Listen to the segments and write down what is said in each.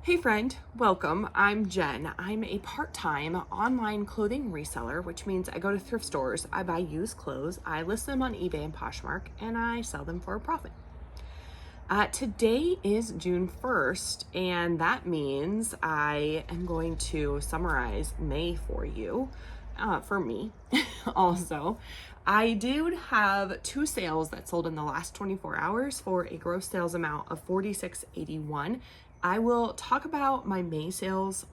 Hey friend, welcome. I'm Jen. I'm a part-time online clothing reseller, which means I go to thrift stores, I buy used clothes, I list them on eBay and Poshmark, and I sell them for a profit. Today is June 1st, and that means I am going to summarize May for you, for me also. I did have two sales that sold in the last 24 hours for a gross sales amount of $46.81. I will talk about my May sales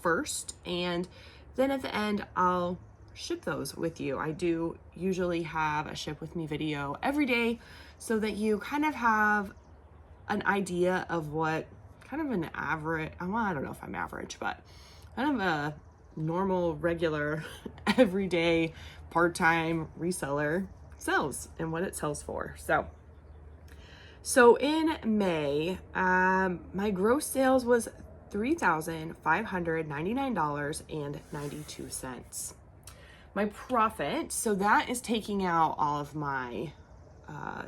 first, and then at the end, I'll ship those with you. I do usually have a ship with me video every day so that you kind of have an idea of what kind of an average, well, I don't know if I'm average, but kind of a normal, regular, everyday, part-time reseller sells and what it sells for. So in May, my gross sales was $3,599.92. My profit, so that is taking out all of my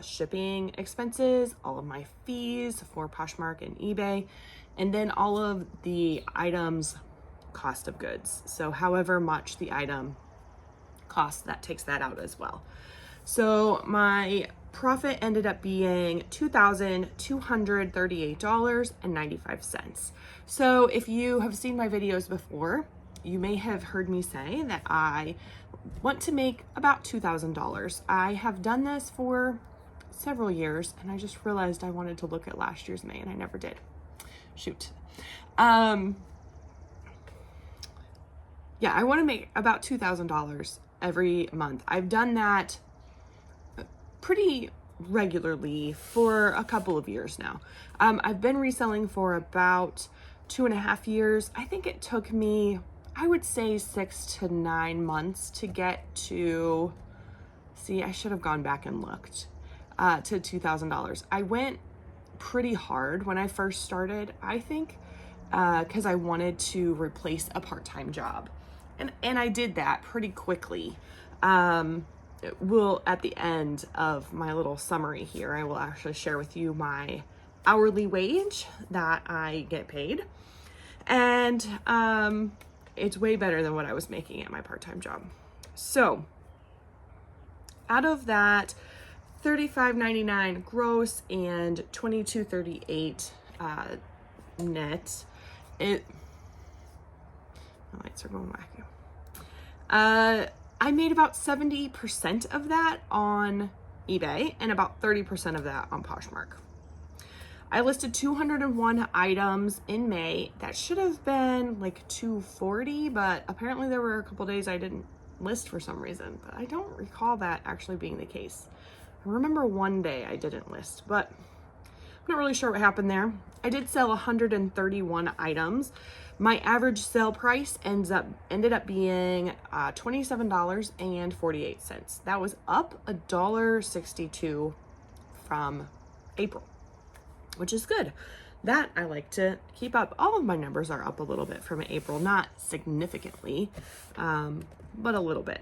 shipping expenses, all of my fees for Poshmark and eBay, and then all of the items cost of goods. So however much the item costs, that takes that out as well. So my profit ended up being $2,238.95. So if you have seen my videos before, you may have heard me say that I want to make about $2,000. I have done this for several years, and I just realized I wanted to look at last year's May, and I never did. Shoot. Yeah, I want to make about $2,000 every month. I've done that pretty regularly for a couple of years now. I've been reselling for about 2.5 years. I think it took me, I would say 6 to 9 months to get to, I should have gone back and looked, to $2,000. I went pretty hard when I first started, I think, because I wanted to replace a part-time job. And I did that pretty quickly. At the end of my little summary here, I will actually share with you my hourly wage that I get paid. And it's way better than what I was making at my part-time job. So out of that $35.99 gross and $22.38 net, my lights are going wacky. I made about 70% of that on eBay and about 30% of that on Poshmark. I listed 201 items in May. That should have been like 240, but apparently there were a couple days I didn't list for some reason, but I don't recall that actually being the case. I remember one day I didn't list, but I'm not really sure what happened there. I did sell 131 items. My average sale price ended up being $27.48. That was up $1.62 from April, which is good. That I like to keep up. All of my numbers are up a little bit from April, not significantly, but a little bit.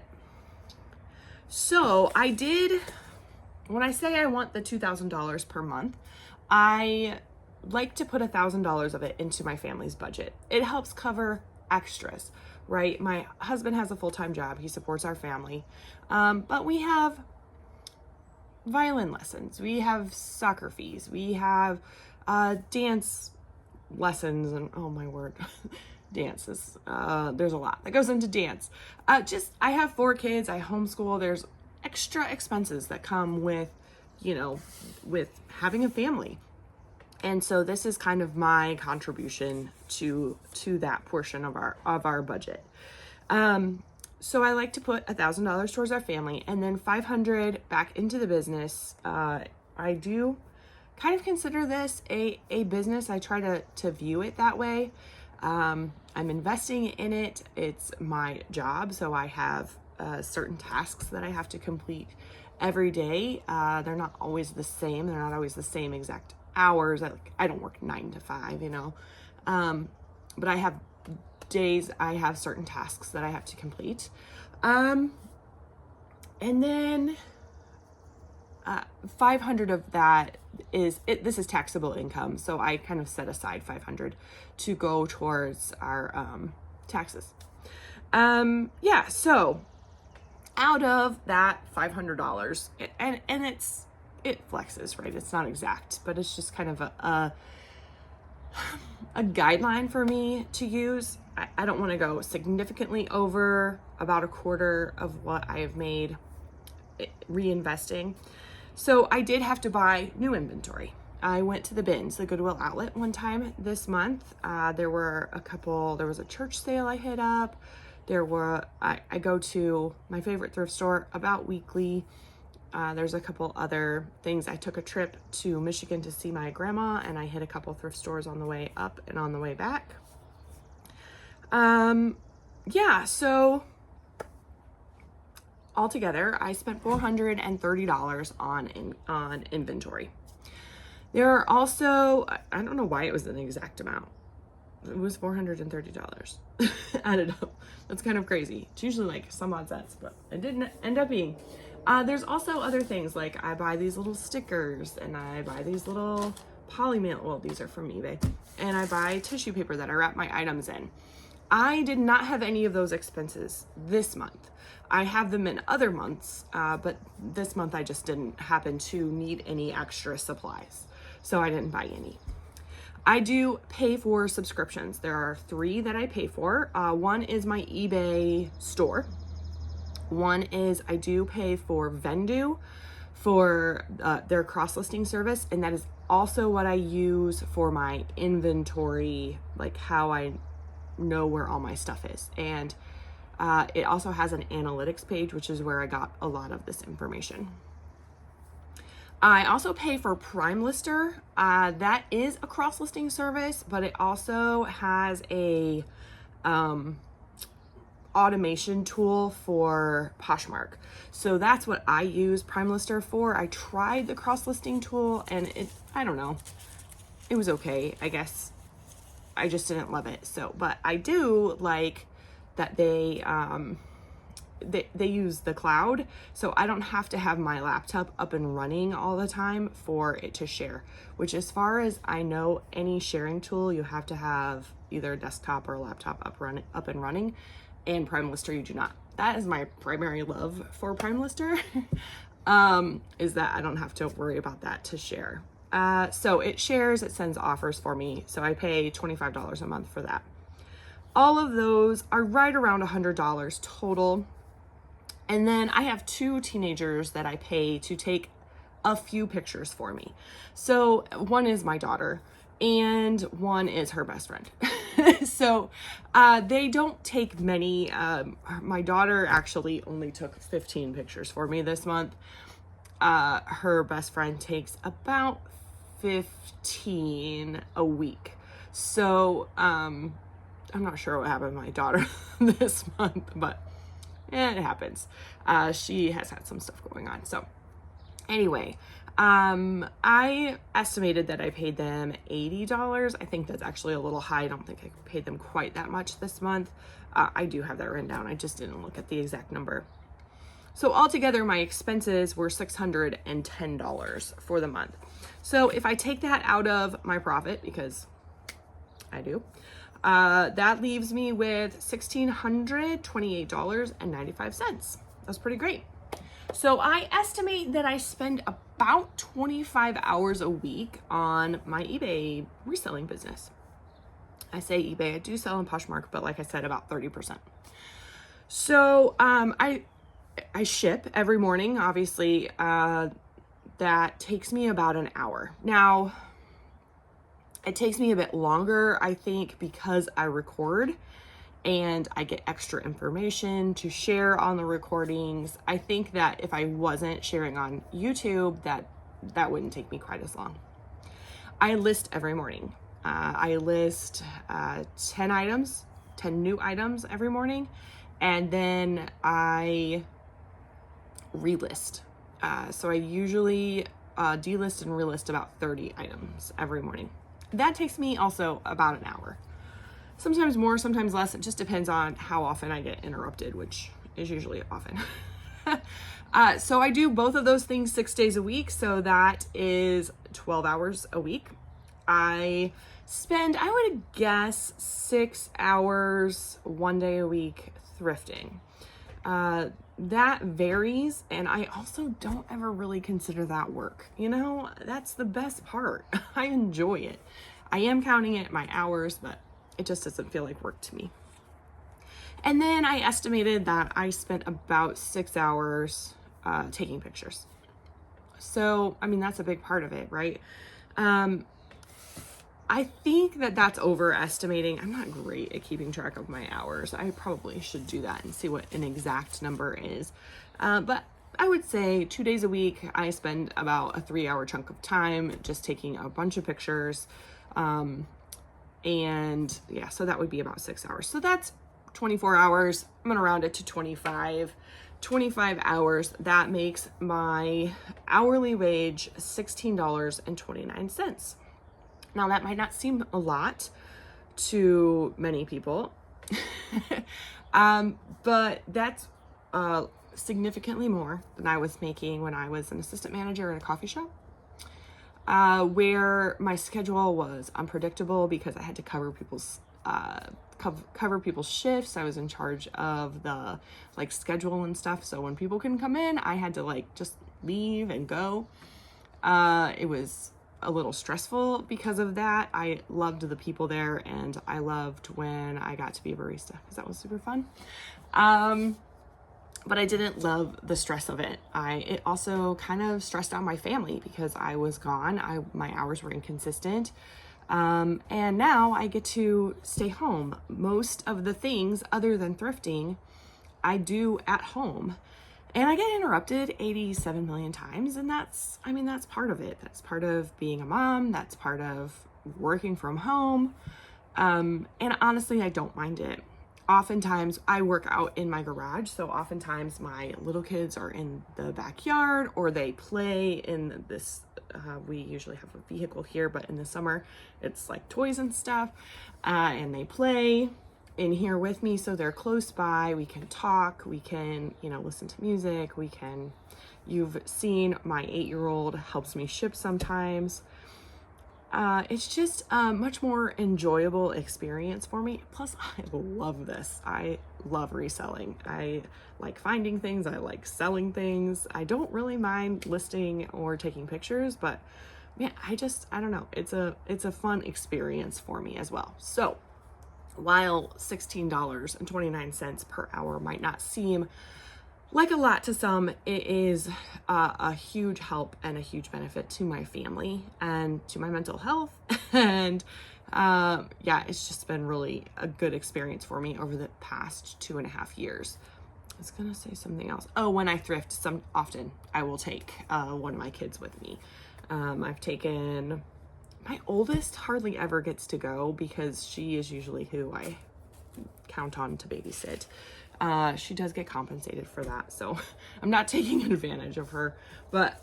So when I say I want the $2,000 per month, I like to put $1,000 of it into my family's budget. It helps cover extras, right? My husband has a full-time job. He supports our family. But we have violin lessons. We have soccer fees. We have dance lessons. And oh my word, dances. There's a lot that goes into dance. I have 4 kids. I homeschool. There's extra expenses that come with having a family. And so this is kind of my contribution to that portion of our budget. So I like to put $1,000 towards our family and then $500 back into the business. I do kind of consider this a business. I try to view it that way. I'm investing in it. It's my job. So I have certain tasks that I have to complete every day. They're not always the same. They're not always the same exact hours. I don't work 9 to 5, but I have days, I have certain tasks that I have to complete. And then 500 of that this is taxable income. So I kind of set aside 500 to go towards our taxes. Yeah, so out of that $500, and it flexes, right? It's not exact, but it's just kind of a guideline for me to use. I don't want to go significantly over about a quarter of what I have made reinvesting. So I did have to buy new inventory. I went to the bins, the Goodwill outlet one time this month. There was a church sale I hit up. I go to my favorite thrift store about weekly. There's a couple other things. I took a trip to Michigan to see my grandma, and I hit a couple thrift stores on the way up and on the way back. Yeah, so altogether, I spent $430 on inventory. There are also, I don't know why it was an exact amount. It was $430 added up. That's kind of crazy. It's usually like some odd cents, but it didn't end up being. There's also other things, like I buy these little stickers, and I buy these little polymail, well, these are from eBay, and I buy tissue paper that I wrap my items in. I did not have any of those expenses this month. I have them in other months, but this month I just didn't happen to need any extra supplies, so I didn't buy any. I do pay for subscriptions. There are 3 that I pay for. One is my eBay store. One is I do pay for Vendu for their cross-listing service, and that is also what I use for my inventory, like how I know where all my stuff is. And it also has an analytics page, which is where I got a lot of this information. I also pay for Prime Lister. That is a cross-listing service, but it also has a automation tool for Poshmark. So that's what I use Prime Lister for. I tried the cross-listing tool, and I don't know, it was okay, I guess. I just didn't love it. So, but I do like that they use the cloud, so I don't have to have my laptop up and running all the time for it to share, which, as far as I know, any sharing tool, you have to have either a desktop or a laptop up and running, and Prime Lister you do not. That is my primary love for Prime Lister, is that I don't have to worry about that to share. So it shares, it sends offers for me, so I pay $25 a month for that. All of those are right around $100 total. And then I have 2 teenagers that I pay to take a few pictures for me. So one is my daughter, and one is her best friend. So they don't take many. My daughter actually only took 15 pictures for me this month. Her best friend takes about 15 a week. So I'm not sure what happened to my daughter this month, but it happens. She has had some stuff going on. So anyway, I estimated that I paid them $80. I think that's actually a little high. I don't think I paid them quite that much this month. I do have that written down. I just didn't look at the exact number. So altogether, my expenses were $610 for the month. So if I take that out of my profit, because I do, that leaves me with $1,628.95. That's pretty great. So I estimate that I spend about 25 hours a week on my eBay reselling business. I say eBay, I do sell on Poshmark, but like I said, about 30%. So I ship every morning, obviously. That takes me about an hour. Now, it takes me a bit longer, I think, because I record and I get extra information to share on the recordings. I think that if I wasn't sharing on YouTube, that wouldn't take me quite as long. I list every morning. I list 10 new items every morning, and then I relist. So I usually delist and relist about 30 items every morning. That takes me also about an hour. Sometimes more, sometimes less. It just depends on how often I get interrupted, which is usually often. So I do both of those things 6 days a week. So that is 12 hours a week. I spend, I would guess, 6 hours 1 day a week thrifting. That varies, and I also don't ever really consider that work. You know, that's the best part. I enjoy it. I am counting it my hours, but it just doesn't feel like work to me. And then I estimated that I spent about 6 hours taking pictures. So, I mean, that's a big part of it, right? I think that that's overestimating. I'm not great at keeping track of my hours. I probably should do that and see what an exact number is. But I would say 2 days a week, I spend about a 3-hour chunk of time just taking a bunch of pictures. And yeah, so that would be about 6 hours. So that's 24 hours. I'm gonna round it to 25 hours. That makes my hourly wage $16.29. Now that might not seem a lot to many people, but that's significantly more than I was making when I was an assistant manager at a coffee shop, where my schedule was unpredictable because I had to cover people's shifts. I was in charge of the like schedule and stuff. So when people couldn't come in, I had to like just leave and go. It was a little stressful because of that. I loved the people there, and I loved when I got to be a barista because that was super fun. But I didn't love the stress of it. It also kind of stressed out my family because I was gone. My hours were inconsistent. And now I get to stay home. Most of the things other than thrifting, I do at home. And I get interrupted 87 million times, and that's part of it. That's part of being a mom. That's part of working from home. And honestly, I don't mind it. Oftentimes I work out in my garage. So oftentimes my little kids are in the backyard, or they play in this, we usually have a vehicle here, but in the summer it's like toys and stuff. And they play in here with me, so they're close by. We can talk, we can, listen to music, you've seen my 8-year-old helps me ship sometimes. It's just a much more enjoyable experience for me. Plus, I love this. I love reselling. I like finding things. I like selling things. I don't really mind listing or taking pictures, but man, I don't know. It's a fun experience for me as well. So while $16.29 per hour might not seem like a lot to some, it is a huge help and a huge benefit to my family and to my mental health. And yeah, it's just been really a good experience for me over the past 2.5 years. I was gonna say something else. Oh, when I thrift, often I will take one of my kids with me. I've taken, my oldest hardly ever gets to go because she is usually who I count on to babysit. She does get compensated for that, so I'm not taking advantage of her, but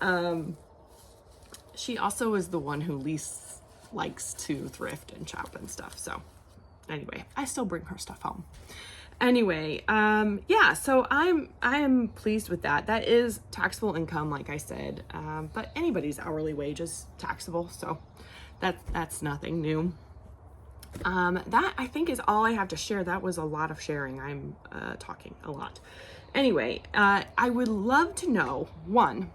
she also is the one who least likes to thrift and shop and stuff. So anyway, I still bring her stuff home. Anyway, yeah, so I am pleased with that. That is taxable income, like I said, but anybody's hourly wage is taxable, so that's nothing new. That I think is all I have to share. That was a lot of sharing. I'm talking a lot. Anyway, I would love to know, one,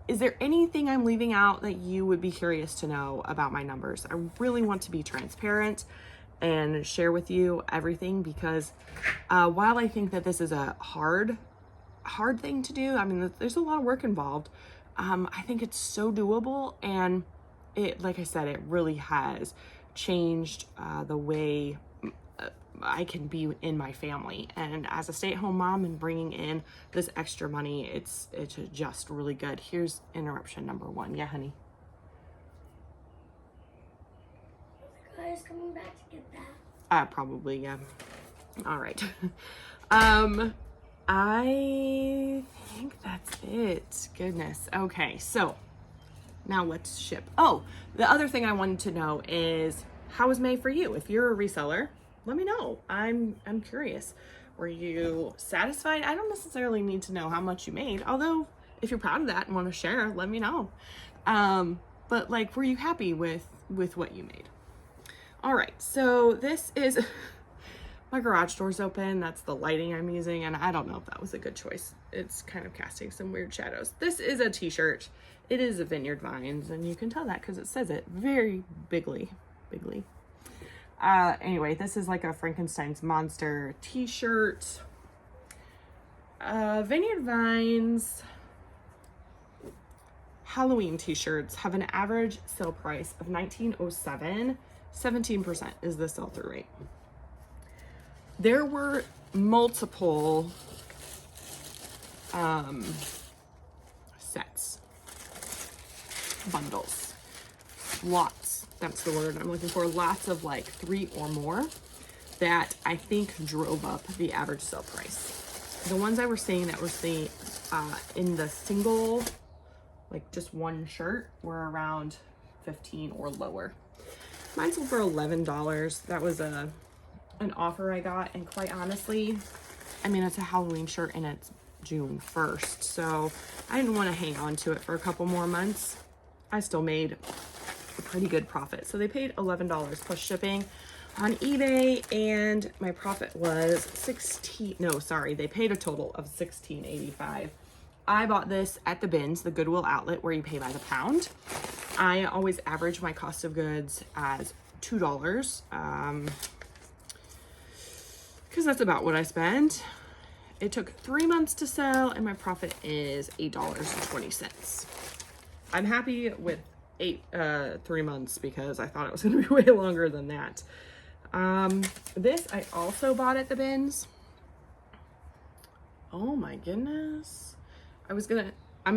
is there anything I'm leaving out that you would be curious to know about my numbers? I really want to be transparent and share with you everything, because while I think that this is a hard thing to do, I mean, there's a lot of work involved. I think it's so doable, and it, like I said, it really has changed the way I can be in my family. And as a stay-at-home mom and bringing in this extra money, it's just really good. Here's interruption number 1. Yeah, honey. Are the guys coming back to get that? Probably, yeah. All right. I think that's it. Goodness. Okay, so now let's ship. Oh, the other thing I wanted to know is, how was May for you? If you're a reseller, let me know. I'm curious. Were you satisfied? I don't necessarily need to know how much you made, although if you're proud of that and want to share, let me know. But like, were you happy with what you made? All right, so this is my garage door's open. That's the lighting I'm using, and I don't know if that was a good choice. It's kind of casting some weird shadows. This is a t-shirt. It is a Vineyard Vines, and you can tell that because it says it very bigly. Anyway, this is like a Frankenstein's monster t-shirt. Vineyard Vines Halloween t-shirts have an average sale price of $19.07. 17% is the sell-through rate. There were multiple sets, bundles, lots, that's the word I'm looking for, lots of like 3 or more that I think drove up the average sale price. The ones I was seeing that were in the single, like just one shirt, were around 15 or lower. Mine sold for $11. That was an offer I got, and quite honestly, I mean, it's a Halloween shirt and it's June 1st, so I didn't want to hang on to it for a couple more months. I still made a pretty good profit. So they paid $11 plus shipping on eBay, and my profit was they paid a total of $16.85. I bought this at the bins, the Goodwill outlet where you pay by the pound. I always average my cost of goods as $2, because that's about what I spend. It took 3 months to sell, and my profit is $8.20. I'm happy with 3 months because I thought it was going to be way longer than that. This I also bought at the bins. Oh my goodness. I'm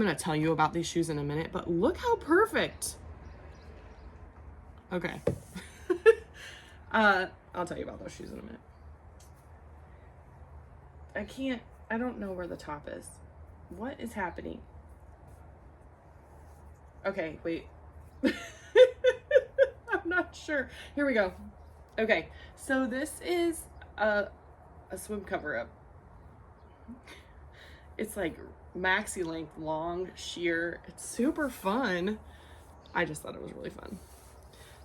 gonna tell you about these shoes in a minute, but look how perfect. Okay. I'll tell you about those shoes in a minute. I don't know where the top is. What is happening? Okay, wait. I'm not sure. Here we go. Okay, so this is a swim cover up. It's like maxi length, long, sheer. It's super fun. I just thought it was really fun.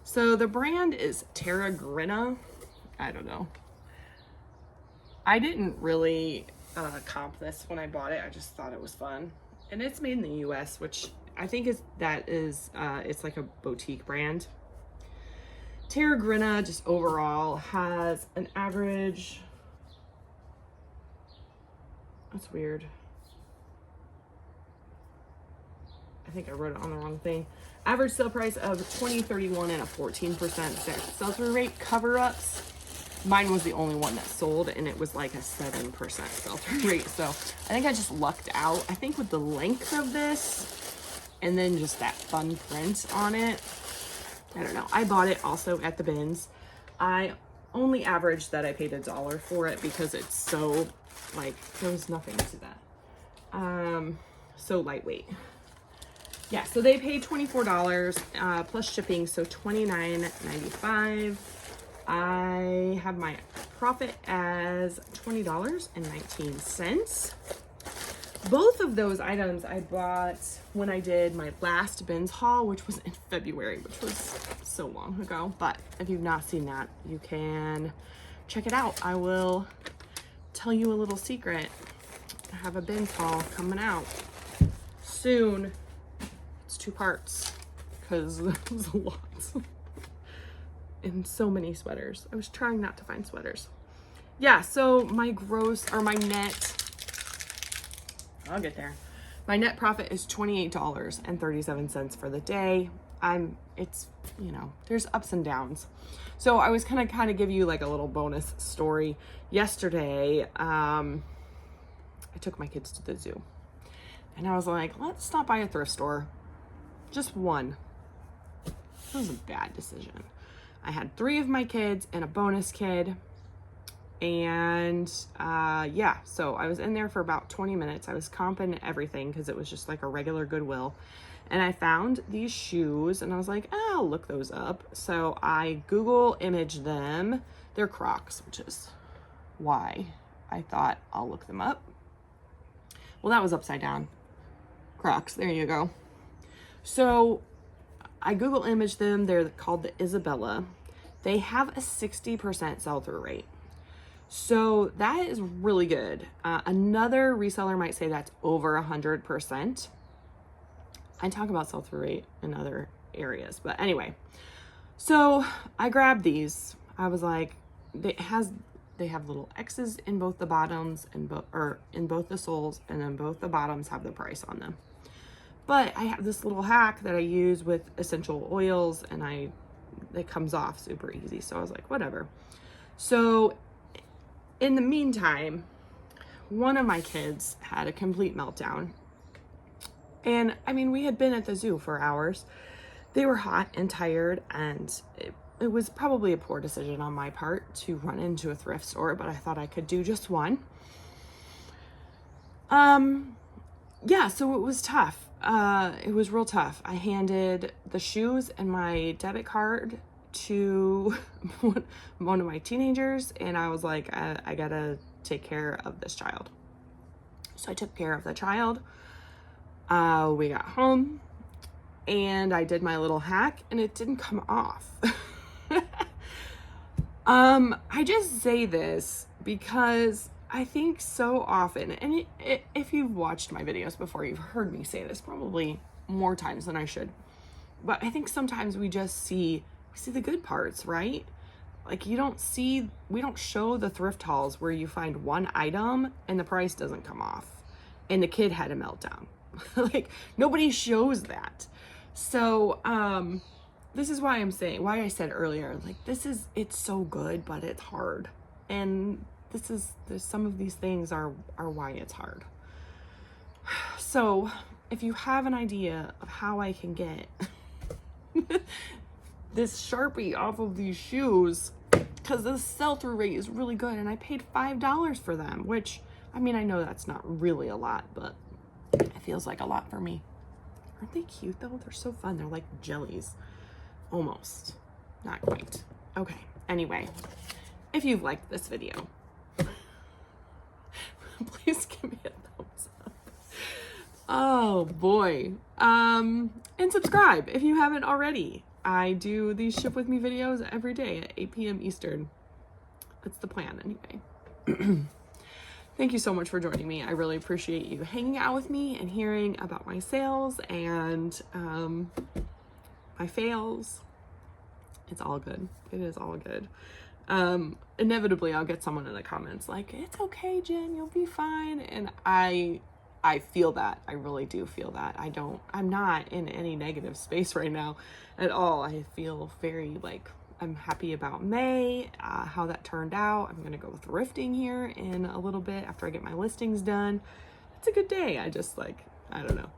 So the brand is Terra Grina. I don't know. I didn't really comp this when I bought it. I just thought it was fun. And it's made in the US, which I think it's like a boutique brand. Terra Grina just overall has an average, that's weird. I think I wrote it on the wrong thing. Average sale price of $20.31 and a 14% sell-through rate. Cover-ups, mine was the only one that sold, and it was like a 7% sell-through rate. So I think I just lucked out. I think with the length of this and then just that fun print on it, I don't know. I bought it also at the bins. I only averaged that I paid $1 for it because it's so, like, there was nothing to that. So lightweight. Yeah, so they paid $24 plus shipping, so $29.95. I have my profit as $20.19. Both of those items I bought when I did my last bins haul, which was in February, which was so long ago. But if you've not seen that, you can check it out. I will tell you a little secret. I have a bins haul coming out soon. It's 2 parts because it was a lot. And so many sweaters. I was trying not to find sweaters. Yeah, so my net, I'll get there. My net profit is $28.37 for the day. It's, you know, there's ups and downs. So I was kind of give you like a little bonus story. Yesterday, I took my kids to the zoo. And I was like, let's stop by a thrift store. Just one. It was a bad decision. I had 3 of my kids and a bonus kid. And yeah, so I was in there for about 20 minutes. I was comping everything because it was just like a regular Goodwill. And I found these shoes and I was like, oh, I'll look those up. So I Google image them. They're Crocs, which is why I thought I'll look them up. Well, that was upside down. Crocs, there you go. So I Google imaged them. They're called the Isabella. They have a 60% sell-through rate. So that is really good. Another reseller might say that's over 100%. I talk about sell-through rate in other areas, but anyway. So I grabbed these. I was like, they have little X's in both the bottoms and in both the soles, and then both the bottoms have the price on them. But I have this little hack that I use with essential oils, and it comes off super easy. So I was like, whatever. So in the meantime, one of my kids had a complete meltdown. And I mean, we had been at the zoo for hours. They were hot and tired, and it was probably a poor decision on my part to run into a thrift store, but I thought I could do just one. Yeah, so it was tough. It was real tough. I handed the shoes and my debit card to one of my teenagers, and I was like, I gotta take care of this child. So I took care of the child. We got home, and I did my little hack, and it didn't come off. I just say this because I think so often, and if you've watched my videos before, you've heard me say this probably more times than I should, but I think sometimes we see the good parts, right? Like we don't show the thrift hauls where you find one item and the price doesn't come off and the kid had a meltdown. Like nobody shows that. So, this is why I said earlier, like it's so good, but it's hard. And some of these things are why it's hard. So if you have an idea of how I can get this Sharpie off of these shoes, because the sell-through rate is really good, and I paid $5 for them, which, I mean, I know that's not really a lot, but it feels like a lot for me. Aren't they cute though? They're so fun. They're like jellies. Almost. Not quite. Okay. Anyway, if you've liked this video, please give me a thumbs up. Oh boy. And subscribe if you haven't already. I do these ship with me videos every day at 8 p.m. Eastern. That's the plan anyway. Thank you so much for joining me. I really appreciate you hanging out with me and hearing about my sales and my fails. It's all good. It is all good. Inevitably, I'll get someone in the comments like, it's okay, Jen, you'll be fine. And I feel that. I really do feel that. I'm not in any negative space right now at all. I feel very I'm happy about May, how that turned out. I'm going to go thrifting here in a little bit after I get my listings done. It's a good day. I don't know.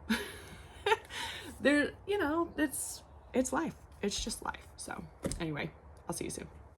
It's life. It's just life. So anyway, I'll see you soon.